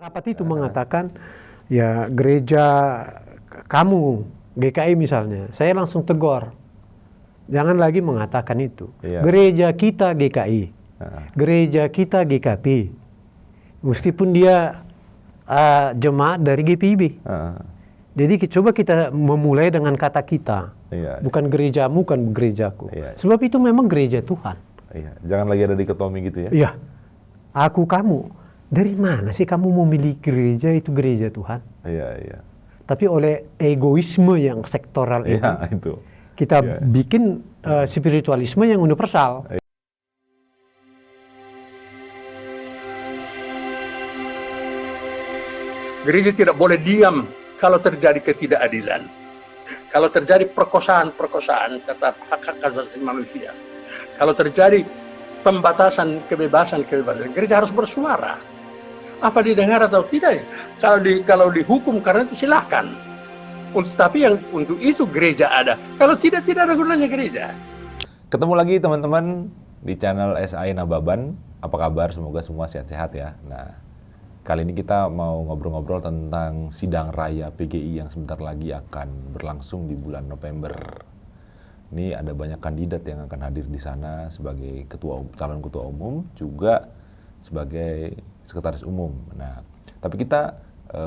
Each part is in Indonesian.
Rapat itu mengatakan, ya gereja kamu, GKI misalnya, saya langsung tegur. Jangan lagi mengatakan itu. Iya. Gereja kita GKI, gereja kita GKP. Meskipun dia jemaat dari GPIB. Jadi coba kita memulai dengan kata kita. Iya. Bukan gerejamu, bukan gerejaku. Iya. Sebab itu memang gereja Tuhan. Iya. Jangan lagi ada dikotomi gitu ya. Iya. Aku, kamu. Dari mana sih kamu memilih gereja itu gereja Tuhan? Iya, iya. Tapi oleh egoisme yang sektoral Iya, itu. kita Iya. bikin spiritualisme yang universal. Gereja tidak boleh diam kalau terjadi ketidakadilan. Kalau terjadi perkosaan tetap hak asasi manusia. Kalau terjadi pembatasan kebebasan, gereja harus bersuara. Apa didengar atau tidak? Kalau dihukum karena itu silakan. Tapi yang untuk itu gereja ada. Kalau tidak ada gunanya gereja. Ketemu lagi teman-teman di channel SI Nababan. Apa kabar? Semoga semua sehat-sehat ya. Nah, kali ini kita mau ngobrol-ngobrol tentang sidang raya PGI yang sebentar lagi akan berlangsung di bulan November. Ini ada banyak kandidat yang akan hadir di sana sebagai calon ketua umum, juga sebagai sekretaris umum. Nah, tapi kita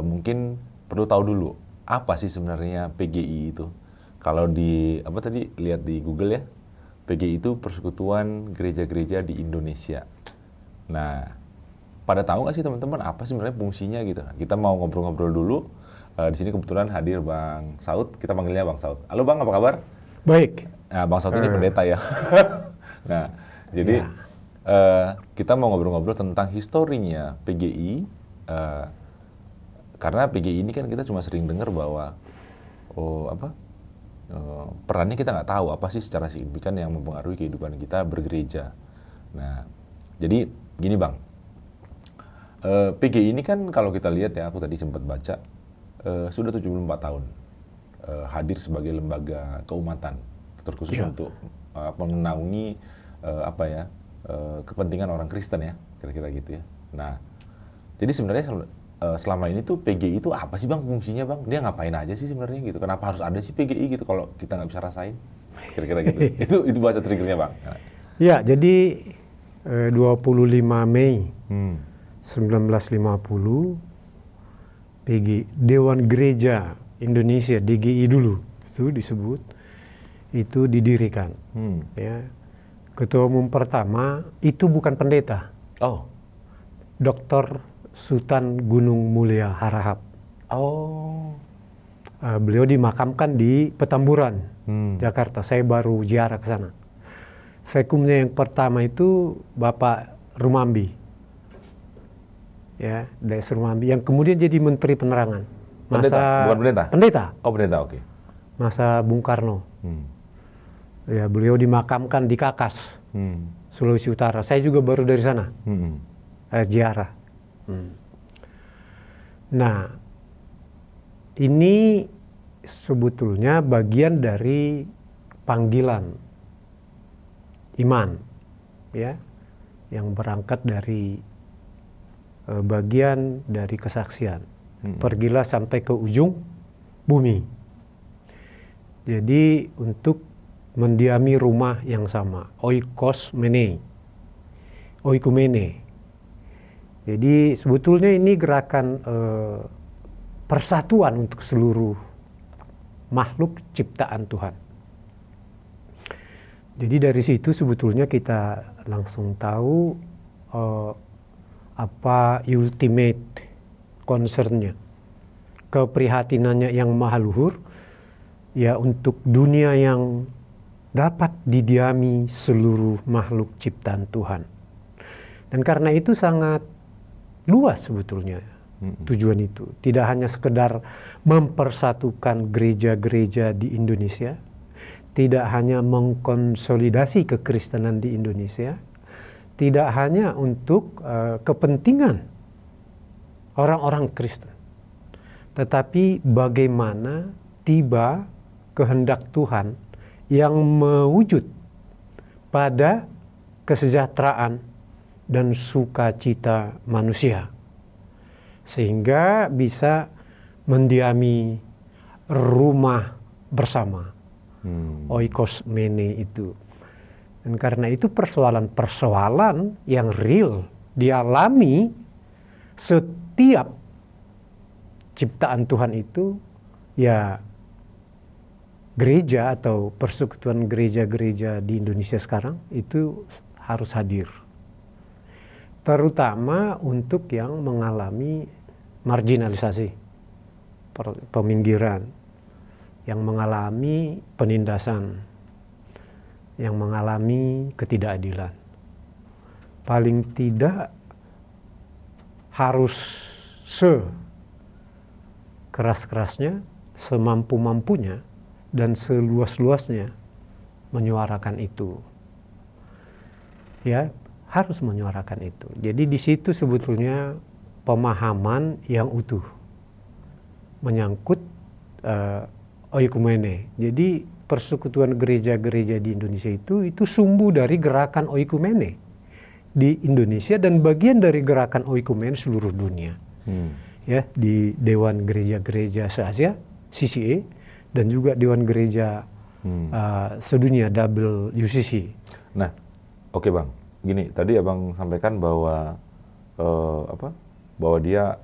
mungkin perlu tahu dulu apa sih sebenarnya PGI itu. Kalau lihat di Google ya, PGI itu Persekutuan Gereja-Gereja di Indonesia. Nah, pada tahu nggak sih teman-teman apa sih sebenarnya fungsinya gitu? Kita mau ngobrol-ngobrol dulu. Di sini kebetulan hadir Bang Saud. Kita panggilnya Bang Saud. Halo Bang, apa kabar? Baik. Nah, Bang Saud ini pendeta ya. Nah, jadi kita mau ngobrol-ngobrol tentang historinya PGI. Karena PGI ini kan kita cuma sering dengar bahwa perannya kita nggak tahu apa sih secara signifikan yang mempengaruhi kehidupan kita bergereja. Nah, jadi gini Bang. PGI ini kan kalau kita lihat ya, aku tadi sempat baca, sudah 74 tahun hadir sebagai lembaga keumatan, terkhusus untuk menaungi kepentingan orang Kristen ya, kira-kira gitu ya. Nah, jadi sebenarnya selama ini tuh PGI itu apa sih Bang fungsinya Bang? Dia ngapain aja sih sebenarnya gitu? Kenapa harus ada sih PGI gitu kalau kita nggak bisa rasain? Kira-kira gitu. itu bahasa triggernya Bang. Ya, jadi 25 Mei 1950 PGI, Dewan Gereja Indonesia, DGI dulu itu disebut, itu didirikan. Ya. Ketua umum pertama itu bukan pendeta. Oh. Dr. Sultan Gunung Mulia Harahap. Oh. Beliau dimakamkan di Petamburan, Jakarta. Saya baru ziarah ke sana. Sekumnya yang pertama itu Bapak Rumambi. Ya, Des Rumambi yang kemudian jadi Menteri Penerangan. Bukan pendeta? Pendeta. Oh, pendeta, oke. Masa Bung Karno. Ya, beliau dimakamkan di Kakas, Sulawesi Utara. Saya juga baru dari sana. Ziarah. Nah, ini sebetulnya bagian dari panggilan iman, ya, yang berangkat dari bagian dari kesaksian. Pergilah sampai ke ujung bumi. Jadi untuk mendiami rumah yang sama, oikumene. Jadi sebetulnya ini gerakan persatuan untuk seluruh makhluk ciptaan Tuhan. Jadi dari situ sebetulnya kita langsung tahu apa ultimate concern-nya, keprihatinannya yang maha luhur, ya untuk dunia yang dapat didiami seluruh makhluk ciptaan Tuhan. Dan karena itu sangat luas sebetulnya tujuan itu. Tidak hanya sekedar mempersatukan gereja-gereja di Indonesia, tidak hanya mengkonsolidasi kekristenan di Indonesia, tidak hanya untuk kepentingan orang-orang Kristen, tetapi bagaimana tiba kehendak Tuhan yang mewujud pada kesejahteraan dan sukacita manusia. sehingga bisa mendiami rumah bersama, oikosmene itu. Dan karena itu persoalan-persoalan yang real dialami setiap ciptaan Tuhan itu, ya gereja atau persekutuan gereja-gereja di Indonesia sekarang itu harus hadir. Terutama untuk yang mengalami marginalisasi, peminggiran, yang mengalami penindasan, yang mengalami ketidakadilan. Paling tidak harus sekeras-kerasnya, semampu-mampunya, dan seluas-luasnya menyuarakan itu. Ya, harus menyuarakan itu. Jadi di situ sebetulnya pemahaman yang utuh menyangkut oikumene. Jadi persekutuan gereja-gereja di Indonesia itu sumbu dari gerakan oikumene di Indonesia dan bagian dari gerakan oikumene seluruh dunia. Ya, di Dewan Gereja-Gereja se-Asia, CCA, dan juga Dewan Gereja sedunia, WCC. Nah, oke Bang. Gini, tadi Abang sampaikan bahwa bahwa dia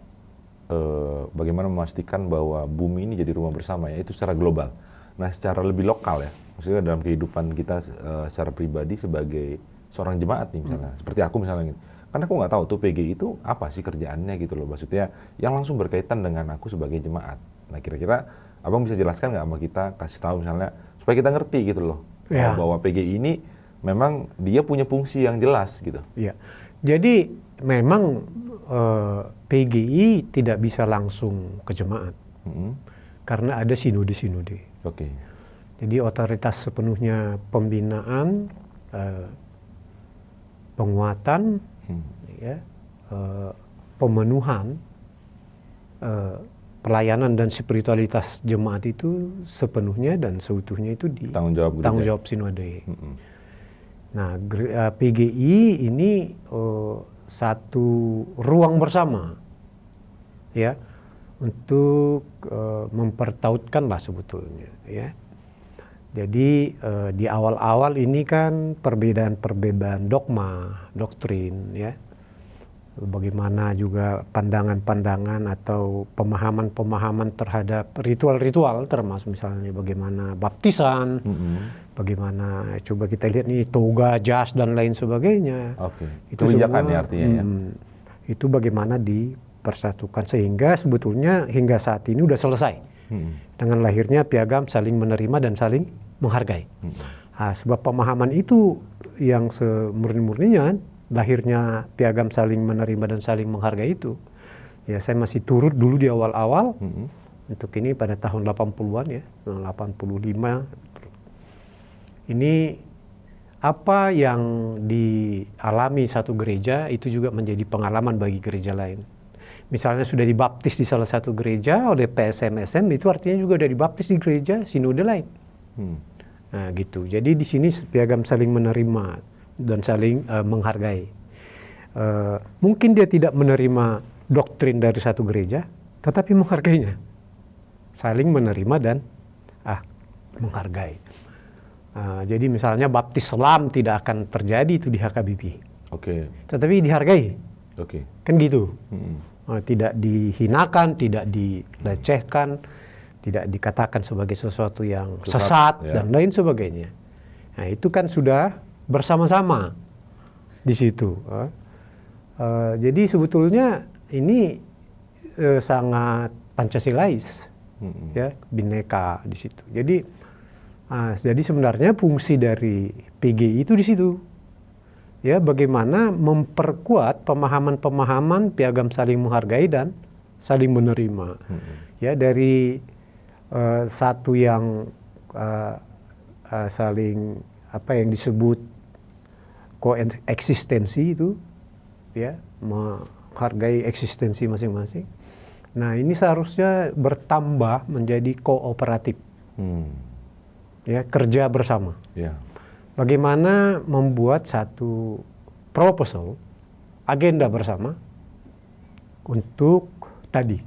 bagaimana memastikan bahwa bumi ini jadi rumah bersama, ya, itu secara global. Nah, secara lebih lokal ya, maksudnya dalam kehidupan kita secara pribadi sebagai seorang jemaat nih misalnya, seperti aku misalnya, karena aku nggak tahu tuh PGI itu apa sih kerjaannya gitu loh, maksudnya yang langsung berkaitan dengan aku sebagai jemaat. Nah, kira-kira Abang bisa jelaskan nggak sama kita, kasih tahu misalnya supaya kita ngerti gitu loh, ya, bahwa PGI ini memang dia punya fungsi yang jelas gitu. Ya, jadi memang PGI tidak bisa langsung ke jemaat karena ada sinode-sinode. Oke. Jadi otoritas sepenuhnya pembinaan, penguatan, ya, pemenuhan, pelayanan dan spiritualitas jemaat itu sepenuhnya dan seutuhnya itu di tanggung jawab sinode. Nah, PGI ini satu ruang bersama, ya, untuk mempertautkan lah sebetulnya, ya. Jadi di awal-awal ini kan perbedaan-perbedaan dogma, doktrin, ya. Bagaimana juga pandangan-pandangan atau pemahaman-pemahaman terhadap ritual-ritual, termasuk misalnya bagaimana baptisan, bagaimana coba kita lihat nih toga, jas dan lain sebagainya. Oke. Itu kebijakannya artinya ya. Itu bagaimana dipersatukan sehingga sebetulnya hingga saat ini udah selesai dengan lahirnya piagam saling menerima dan saling menghargai. Nah, sebab pemahaman itu yang semurni-murninya, lahirnya piagam saling menerima dan saling menghargai itu, ya saya masih turut dulu di awal-awal untuk ini pada tahun 80-an ya, 85. Ini apa yang dialami satu gereja itu juga menjadi pengalaman bagi gereja lain. Misalnya sudah dibaptis di salah satu gereja oleh PSM-SM, itu artinya juga sudah dibaptis di gereja sinode lain. Nah gitu, jadi di sini piagam saling menerima dan saling menghargai. Mungkin dia tidak menerima doktrin dari satu gereja, tetapi menghargainya. Saling menerima dan menghargai. Jadi misalnya baptis selam tidak akan terjadi itu di HKBP. Oke. Tetapi dihargai. Oke. Kan gitu. Tidak dihinakan, tidak dilecehkan, tidak dikatakan sebagai sesuatu yang sesat ya, dan lain sebagainya. Nah itu kan sudah bersama-sama di situ. Jadi sebetulnya ini sangat Pancasilais, ya, Bhinneka di situ. Jadi sebenarnya fungsi dari PGI itu di situ, ya, bagaimana memperkuat pemahaman-pemahaman piagam saling menghargai dan saling menerima, ya, dari satu yang saling yang disebut koeksistensi itu, ya, menghargai eksistensi masing-masing. Nah ini seharusnya bertambah menjadi kooperatif, ya, kerja bersama. Bagaimana membuat satu proposal, agenda bersama untuk tadi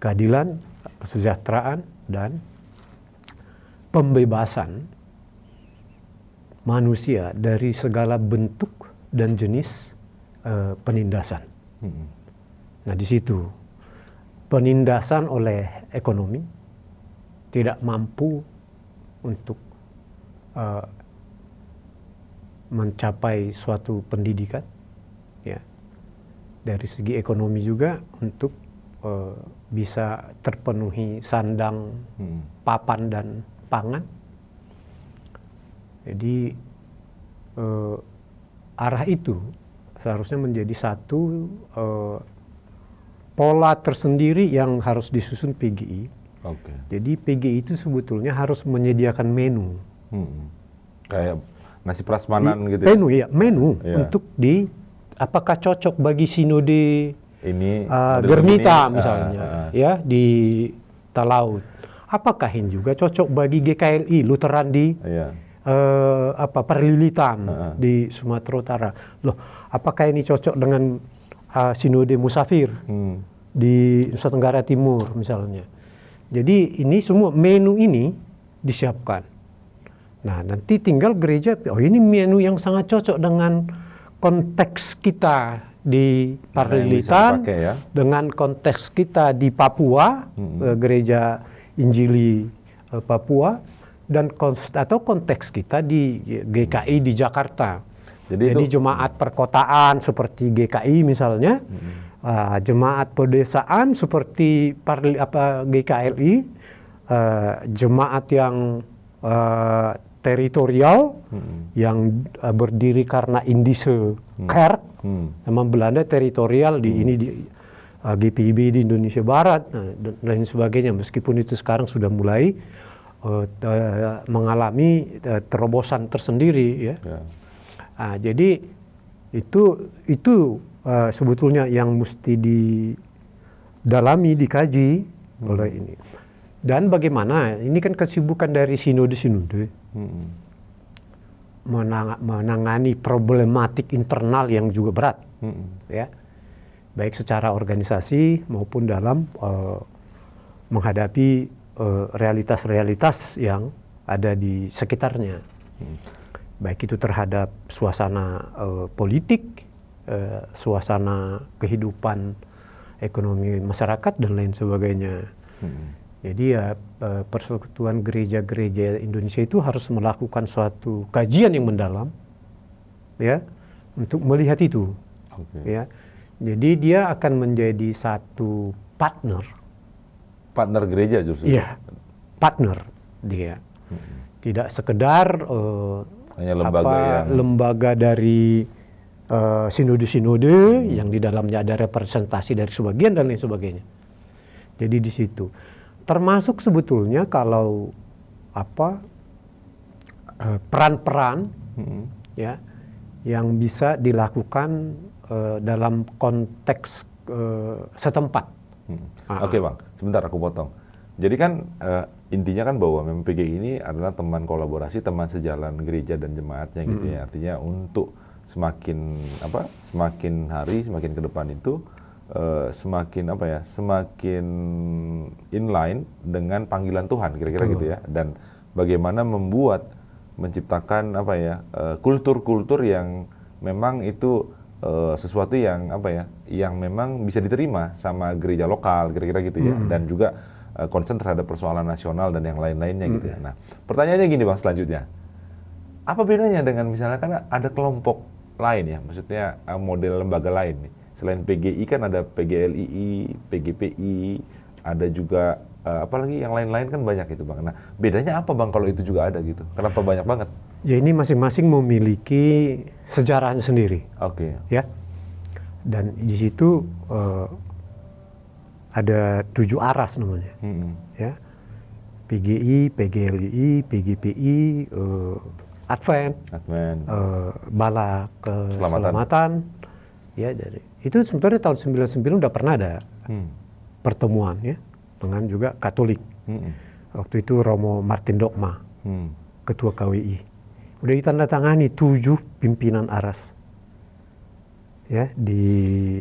keadilan, kesejahteraan, dan pembebasan manusia dari segala bentuk dan jenis penindasan. Nah, di situ penindasan oleh ekonomi tidak mampu untuk mencapai suatu pendidikan, ya. Dari segi ekonomi juga untuk bisa terpenuhi sandang, papan dan pangan. Jadi arah itu seharusnya menjadi satu pola tersendiri yang harus disusun PGI. Oke. Jadi PGI itu sebetulnya harus menyediakan menu. Kayak nasi prasmanan gitu. Menu, ya, menu Iya. untuk apakah cocok bagi sinode Ini Germita ini, misalnya, ya, di Talaut. Apakah ini juga cocok bagi GKLI Lutheran di Perlilitan di Sumatera Utara? Loh, apakah ini cocok dengan sinode Musafir di Nusa Tenggara Timur misalnya? Jadi ini semua menu ini disiapkan. Nah, nanti tinggal gereja, oh ini menu yang sangat cocok dengan konteks kita di Perlilitan, ya, dengan konteks kita di Papua, gereja Injili Papua, dan atau konteks kita di GKI di Jakarta. Jadi jemaat perkotaan seperti GKI misalnya, jemaat pedesaan seperti GKLI, jemaat yang teritorial yang berdiri karena indise Kerk, nama Belanda teritorial di ini di GPIB di Indonesia Barat dan lain sebagainya, meskipun itu sekarang sudah mulai mengalami terobosan tersendiri, ya. Jadi itu sebetulnya yang mesti didalami, dikaji oleh ini. Dan bagaimana, ini kan kesibukan dari sinode-sinode menangani problematik internal yang juga berat, ya, baik secara organisasi maupun dalam menghadapi realitas-realitas yang ada di sekitarnya, baik itu terhadap suasana politik, suasana kehidupan ekonomi masyarakat dan lain sebagainya. Jadi ya Persekutuan Gereja-Gereja Indonesia itu harus melakukan suatu kajian yang mendalam, ya, untuk melihat itu, ya. Jadi dia akan menjadi satu partner gereja justru. Iya, partner dia. Tidak sekedar hanya lembaga dari sinode-sinode yang di dalamnya ada representasi dari sebagian dan lain sebagainya. Jadi di situ termasuk sebetulnya kalau peran-peran ya yang bisa dilakukan dalam konteks setempat. Oke Bang, sebentar aku potong. Jadi kan intinya kan bahwa memang PGI ini adalah teman kolaborasi, teman sejalan gereja dan jemaatnya gitu ya. Artinya untuk semakin hari semakin ke depan itu semakin inline dengan panggilan Tuhan kira-kira gitu ya. Dan bagaimana menciptakan kultur-kultur yang memang itu sesuatu yang yang memang bisa diterima sama gereja lokal kira-kira gitu ya. Dan juga concern terhadap persoalan nasional dan yang lain-lainnya gitu ya. Nah, pertanyaannya gini Bang selanjutnya. Apa bedanya dengan misalnya kan ada kelompok lain ya, maksudnya model lembaga lain nih. Selain PGI kan ada PGLII, PGPI, ada juga apalagi yang lain-lain kan banyak itu Bang. Nah, bedanya apa Bang kalau itu juga ada gitu? Kenapa banyak banget? Ya ini masing-masing memiliki sejarahnya sendiri. Oke. Ya. Dan di situ ada 7 aras namanya. Ya. PGI, PGLII, PGPI, Advent, Bala Keselamatan. Ya, dari itu sebenarnya tahun 99 udah pernah ada pertemuan ya dengan juga Katolik. Waktu itu Romo Martin Dogma, ketua KWI. Udah ditandatangani 7 pimpinan aras. Ya, di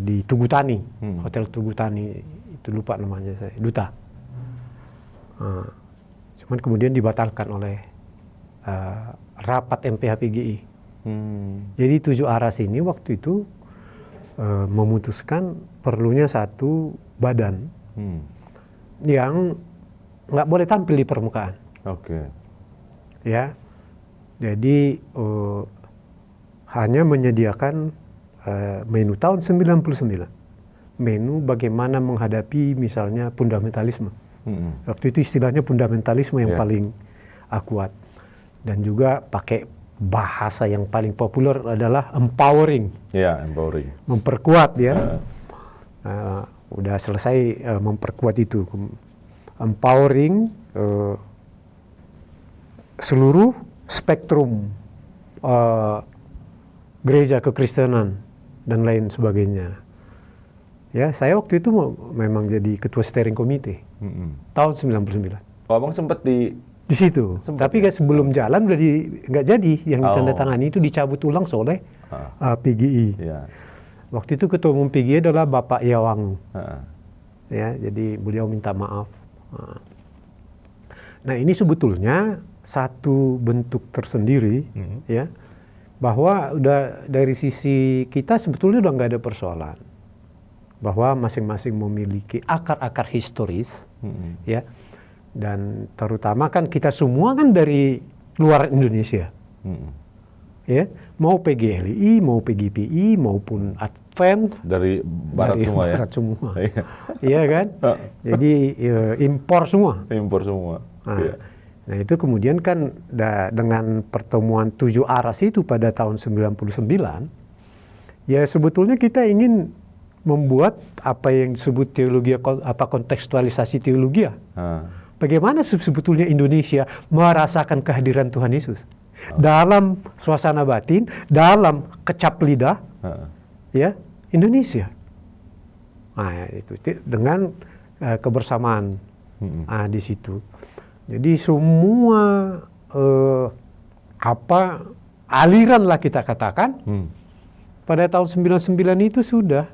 di Tugutani, Hotel Tugutani, itu lupa namanya saya, Duta. Cuman kemudian dibatalkan oleh rapat MPH-PGI. Jadi 7 aras ini waktu itu memutuskan perlunya satu badan yang nggak boleh tampil di permukaan. Ya, jadi hanya menyediakan menu tahun 99, menu bagaimana menghadapi misalnya fundamentalisme. Waktu itu istilahnya fundamentalisme yang paling kuat, dan juga pakai bahasa yang paling populer adalah empowering. Empowering. Memperkuat ya. Udah selesai memperkuat itu, empowering seluruh spektrum gereja kekristenan dan lain sebagainya. Ya, saya waktu itu memang jadi ketua steering committee tahun 99. Oh, abang sempat di situ. Tapi sebelum jalan udah nggak jadi, yang ditandatangani itu dicabut ulang oleh PGI. Waktu itu ketua umum PGI adalah Bapak Iawangu. Ya, jadi beliau minta maaf. Nah, ini sebetulnya satu bentuk tersendiri, ya, bahwa udah dari sisi kita sebetulnya udah nggak ada persoalan, bahwa masing-masing memiliki akar-akar historis, ya, dan terutama kan kita semua kan dari luar Indonesia, ya, mau PGLI, mau PGPI, maupun Advent dari barat dari semua, barat semua, iya kan, jadi impor semua. Nah itu kemudian kan dengan pertemuan 7 aras itu pada tahun 99, ya sebetulnya kita ingin membuat apa yang disebut teologi, kontekstualisasi teologi. Bagaimana sebetulnya Indonesia merasakan kehadiran Tuhan Yesus dalam suasana batin, dalam kecap lidah, ya, Indonesia. Nah itu dengan kebersamaan di situ. Jadi semua aliran lah kita katakan pada tahun 99 itu sudah,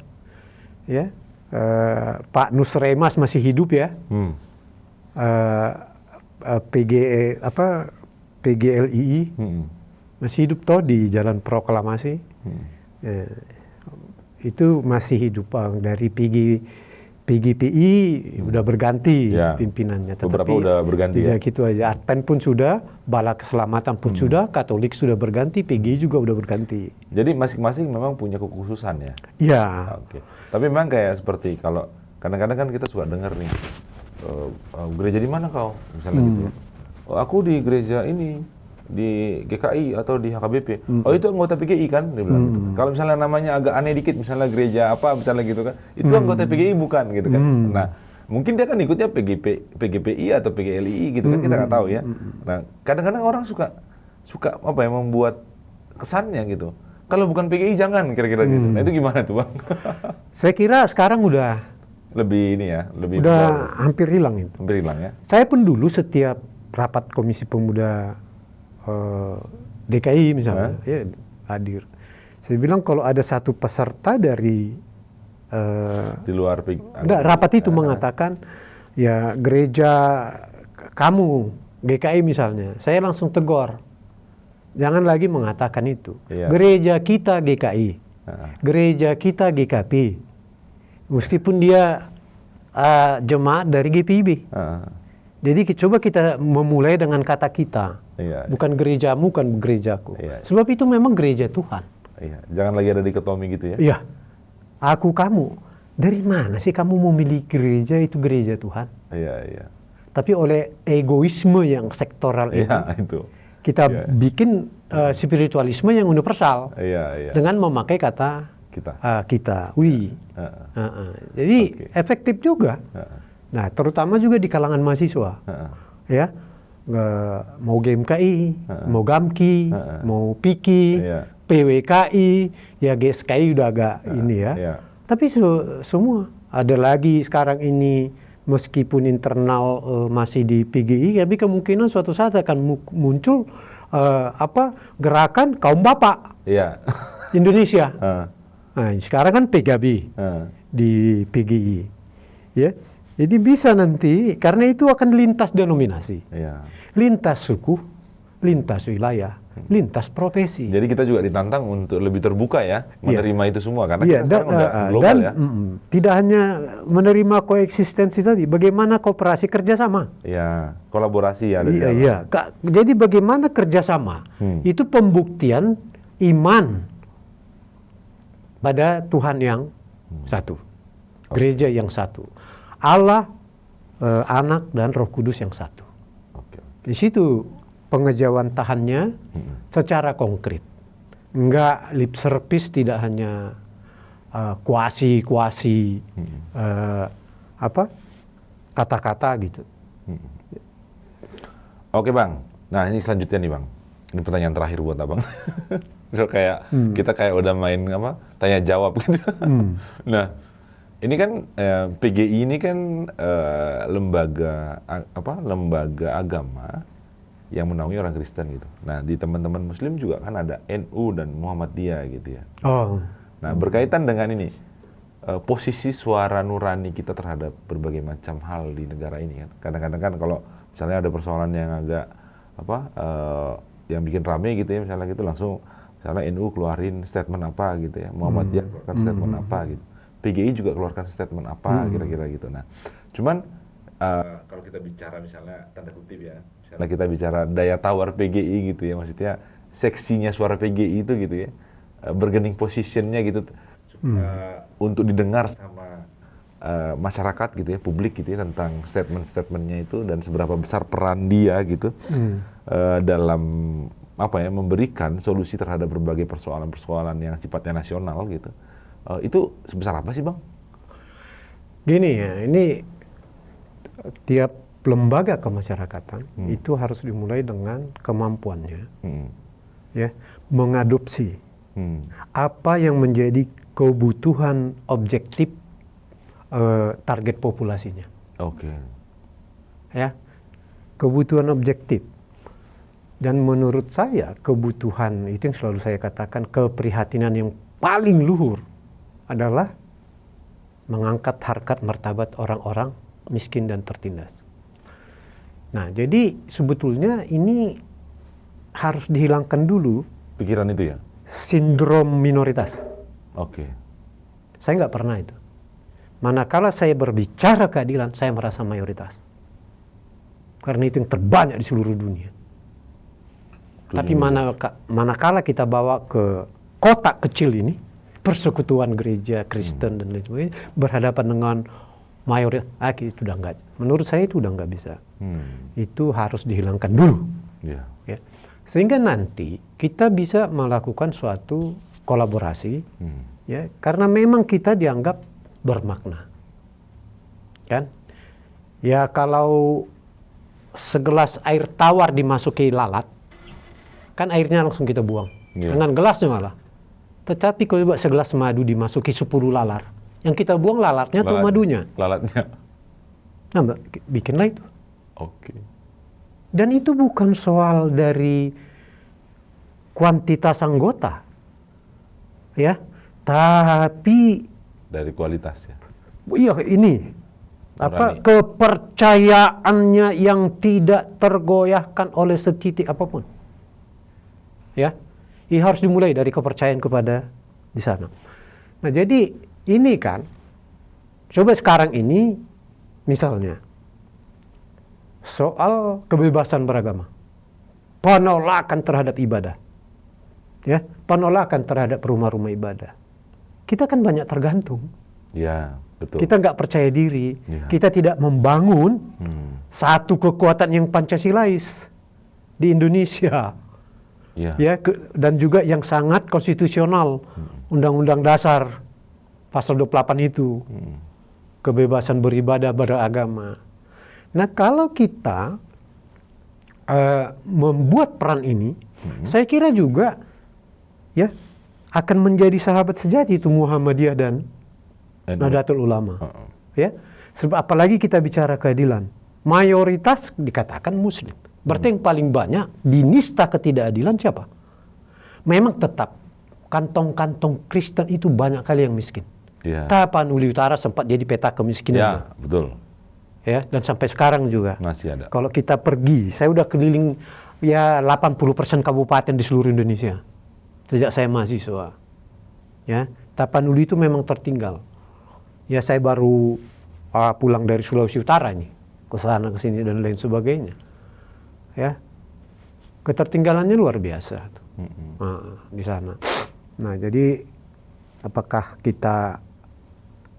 ya, Pak Nusremas masih hidup ya, PGLI masih hidup toh di Jalan Proklamasi, itu masih hidup. Dari PGPI udah berganti pimpinannya. Beberapa udah berganti ya. Gitu aja. Advent pun sudah, Bala Keselamatan pun sudah, Katolik sudah berganti, PGI juga udah berganti. Jadi masing-masing memang punya kekhususan ya? Iya. Tapi memang kayak seperti kalau kadang-kadang kan kita suka dengar nih, gereja di mana kau? Misalnya gitu ya. Aku di gereja ini, di GKI atau di HKBP. Oh itu anggota PGI kan, dia bilang gitu. Kalau misalnya namanya agak aneh dikit, misalnya gereja apa, misalnya gitu kan, itu anggota PGI bukan gitu kan. Nah, mungkin dia kan ikutnya PGPI atau PGLI gitu kan, kita nggak tahu ya. Nah, kadang-kadang orang suka apa ya, membuat kesannya gitu. Kalau bukan PGI jangan, kira-kira gitu. Nah itu gimana tuh Bang? Saya kira sekarang udah lebih ini ya, lebih udah hampir hilang itu. Hampir hilang ya. Saya pun dulu setiap rapat Komisi Pemuda DKI misalnya, ya, hadir. Saya bilang kalau ada satu peserta dari di luar rapat itu mengatakan ya gereja kamu GKI misalnya, saya langsung tegur, jangan lagi mengatakan itu. Gereja kita GKI, gereja kita GKP, meskipun dia jemaat dari GPIB. Jadi coba kita memulai dengan kata kita, bukan gerejamu, bukan gerejaku. Sebab itu memang gereja Tuhan. Jangan lagi ada dikotomi gitu ya. Iya, aku kamu. Dari mana sih kamu memilih gereja itu gereja Tuhan? Tapi oleh egoisme yang sektoral itu, kita bikin spiritualisme yang universal dengan memakai kata kita. Jadi efektif juga. Nah, terutama juga di kalangan mahasiswa, ya, mau GMKI, mau GAMKI, mau PIKI, PWKI, ya GSKI udah agak ini ya. Tapi semua ada lagi sekarang ini, meskipun internal masih di PGI, tapi kemungkinan suatu saat akan muncul gerakan kaum bapak Indonesia. Nah, sekarang kan PKB di PGI, ya. Jadi bisa nanti karena itu akan lintas denominasi, lintas suku, lintas wilayah, lintas profesi. Jadi kita juga ditantang untuk lebih terbuka ya, menerima itu semua karena kita sekarang udah global dan, ya. Tidak hanya menerima koeksistensi tadi, bagaimana kooperasi kerjasama. Ya, kolaborasi ya. Iya. Jadi bagaimana kerjasama itu pembuktian iman pada Tuhan yang satu, gereja yang satu, Allah, Anak dan Roh Kudus yang satu. Di situ pengejawantahannya secara konkret, enggak lip service, tidak hanya kuasi kata-kata gitu. Oke Bang, nah ini selanjutnya nih Bang, ini pertanyaan terakhir buat Abang. Kayak kita kayak udah main tanya jawab gitu. Nah ini kan PGI ini kan lembaga agama yang menaungi orang Kristen gitu. Nah di teman-teman Muslim juga kan ada NU dan Muhammadiyah gitu ya. Nah berkaitan dengan ini posisi suara nurani kita terhadap berbagai macam hal di negara ini kan. Kadang-kadang kan kalau misalnya ada persoalan yang agak yang bikin rame gitu ya, misalnya gitu langsung misalnya NU keluarin statement apa gitu ya, Muhammadiyah keluarkan statement apa gitu, PGI juga keluarkan statement apa kira-kira gitu. Nah cuman kalau kita bicara misalnya tanda kutip ya, misalnya kita bicara daya tawar PGI gitu ya, maksudnya seksinya suara PGI itu gitu ya, bargaining positionnya gitu untuk didengar sama masyarakat gitu ya, publik gitu ya, tentang statement-statementnya itu dan seberapa besar peran dia gitu dalam memberikan solusi terhadap berbagai persoalan-persoalan yang sifatnya nasional gitu. Itu sebesar apa sih Bang? Gini ya, ini tiap lembaga kemasyarakatan itu harus dimulai dengan kemampuannya ya mengadopsi apa yang menjadi kebutuhan objektif target populasinya. Ya, kebutuhan objektif. Dan menurut saya kebutuhan itu yang selalu saya katakan, keprihatinan yang paling luhur adalah mengangkat harkat martabat orang-orang miskin dan tertindas. Nah, jadi sebetulnya ini harus dihilangkan dulu. Pikiran itu ya? Sindrom minoritas. Saya nggak pernah itu. Manakala saya berbicara keadilan, saya merasa mayoritas. Karena itu yang terbanyak di seluruh dunia. Tapi manakala kita bawa ke kotak kecil ini, persekutuan gereja Kristen dan lain sebagainya, berhadapan dengan mayoritas, itu udah enggak. Menurut saya itu udah nggak bisa. Itu harus dihilangkan dulu. Ya. Sehingga nanti kita bisa melakukan suatu kolaborasi, ya, karena memang kita dianggap bermakna, kan? Ya kalau segelas air tawar dimasuki lalat, kan airnya langsung kita buang, dengan gelasnya malah. Tetapi kalau segelas madu dimasuki 10 lalar, yang kita buang lalatnya atau madunya? Lalatnya. Nah, bikinlah itu. Dan itu bukan soal dari kuantitas anggota, ya, tapi dari kualitas ya. Iya, ini kepercayaannya yang tidak tergoyahkan oleh setitik apapun. Ya, ini harus dimulai dari kepercayaan kepada di sana. Nah, jadi ini kan, coba sekarang ini misalnya soal kebebasan beragama, penolakan terhadap ibadah, ya, penolakan terhadap rumah-rumah ibadah. Kita kan banyak tergantung. Ya, betul. Kita nggak percaya diri, kita tidak membangun satu kekuatan yang Pancasilais di Indonesia. Ya, dan juga yang sangat konstitusional, Undang-Undang Dasar pasal 28 itu, kebebasan beribadah beragama. Nah, kalau kita membuat peran ini, saya kira juga ya akan menjadi sahabat sejati itu Muhammadiyah dan Nahdlatul Ulama. Ya, sebab apalagi kita bicara keadilan, mayoritas dikatakan Muslim. Berarti yang paling banyak dinista ketidakadilan siapa? Memang tetap kantong-kantong Kristen itu banyak kali yang miskin. Iya. Tapanuli Utara sempat jadi peta kemiskinan. Ya, betul. Ya, dan sampai sekarang juga. Masih ada. Kalau kita pergi, saya udah keliling ya 80% kabupaten di seluruh Indonesia sejak saya mahasiswa. Ya, Tapanuli itu memang tertinggal. Ya, saya baru pulang dari Sulawesi Utara nih, ke sana ke sini dan lain sebagainya. Ya, ketertinggalannya luar biasa di sana. Nah, jadi apakah kita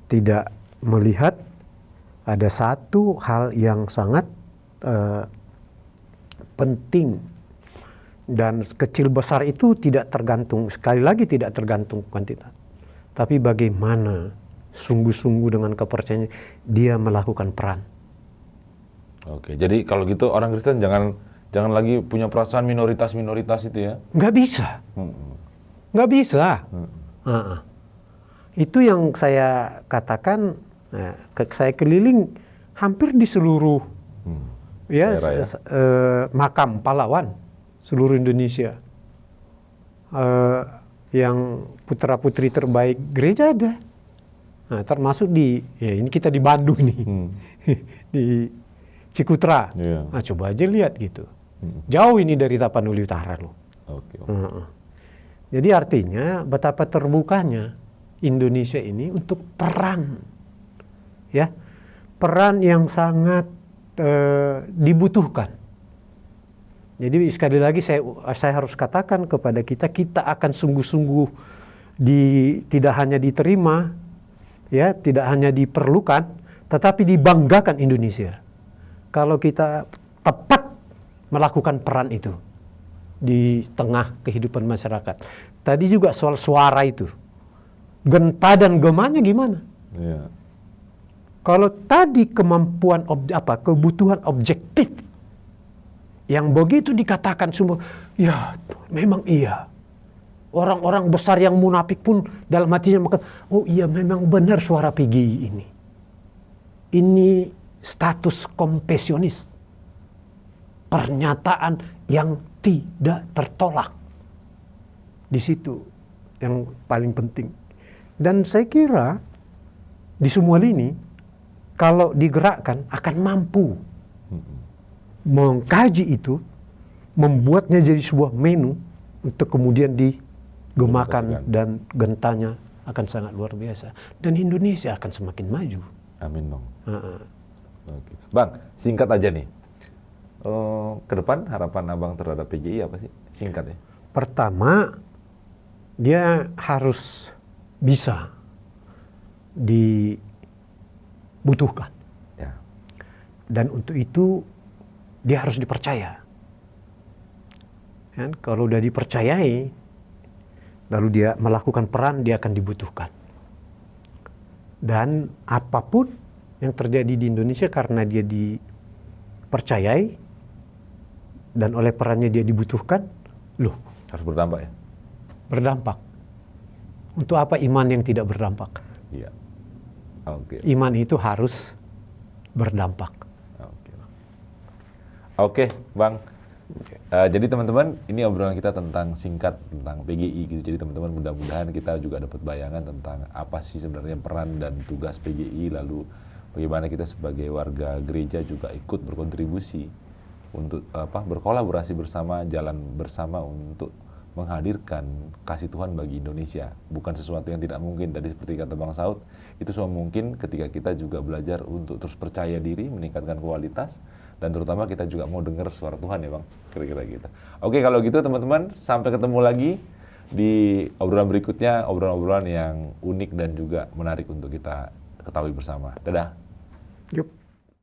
tidak melihat ada satu hal yang sangat penting, dan kecil besar itu tidak tergantung, sekali lagi tidak tergantung kuantitas, tapi bagaimana sungguh-sungguh dengan kepercayaan dia melakukan peran. Oke, jadi kalau gitu orang Kristen jangan lagi punya perasaan minoritas itu ya? Nggak bisa, nggak bisa. Itu yang saya katakan. Nah, saya keliling hampir di seluruh makam pahlawan seluruh Indonesia. Yang putra-putri terbaik gereja ada. Nah, termasuk ini kita di Bandung nih, di Cikutra. Nah, coba aja lihat gitu. Jauh ini dari Tapanuli Utara loh. Jadi artinya betapa terbukanya Indonesia ini untuk peran. Ya, peran yang sangat dibutuhkan. Jadi sekali lagi saya harus katakan kepada kita akan sungguh-sungguh tidak hanya diterima, ya, tidak hanya diperlukan, tetapi dibanggakan Indonesia. Kalau kita tepat melakukan peran itu di tengah kehidupan masyarakat. Tadi juga soal suara itu, genta dan gemanya gimana? Yeah. Kalau tadi kemampuan kebutuhan objektif yang begitu dikatakan semua, ya memang iya. Orang-orang besar yang munafik pun dalam hatinya maka, oh iya memang benar suara PGI ini. Ini status kompesionis. Pernyataan yang tidak tertolak. Di situ yang paling penting. Dan saya kira di semua lini kalau digerakkan akan mampu mengkaji itu, membuatnya jadi sebuah menu untuk kemudian digemakan, dan gentanya akan sangat luar biasa. Dan Indonesia akan semakin maju. Amin, Bang. Oke. Bang, singkat aja nih. Ke depan harapan Abang terhadap PGI apa sih? Singkat ya. Pertama, dia harus bisa dibutuhkan. Ya. Dan untuk itu dia harus dipercaya. Kan? Kalau udah dipercayai, lalu dia melakukan peran, dia akan dibutuhkan. Dan apapun yang terjadi di Indonesia karena dia dipercayai dan oleh perannya dia dibutuhkan, harus berdampak ya? Berdampak. Untuk apa iman yang tidak berdampak? Iya. Oke. Iman itu harus berdampak. Oke, Bang. Jadi teman-teman, ini obrolan kita tentang singkat tentang PGI gitu. Jadi teman-teman mudah-mudahan kita juga dapat bayangan tentang apa sih sebenarnya peran dan tugas PGI, lalu bagaimana kita sebagai warga gereja juga ikut berkontribusi untuk berkolaborasi bersama, jalan bersama untuk menghadirkan kasih Tuhan bagi Indonesia. Bukan sesuatu yang tidak mungkin. Tadi seperti kata Bang Saud, itu semua mungkin ketika kita juga belajar untuk terus percaya diri, meningkatkan kualitas, dan terutama kita juga mau dengar suara Tuhan ya Bang, kira-kira gitu. Oke, kalau gitu teman-teman, sampai ketemu lagi di obrolan berikutnya, obrolan-obrolan yang unik dan juga menarik untuk kita ketahui bersama. Dadah. Yup.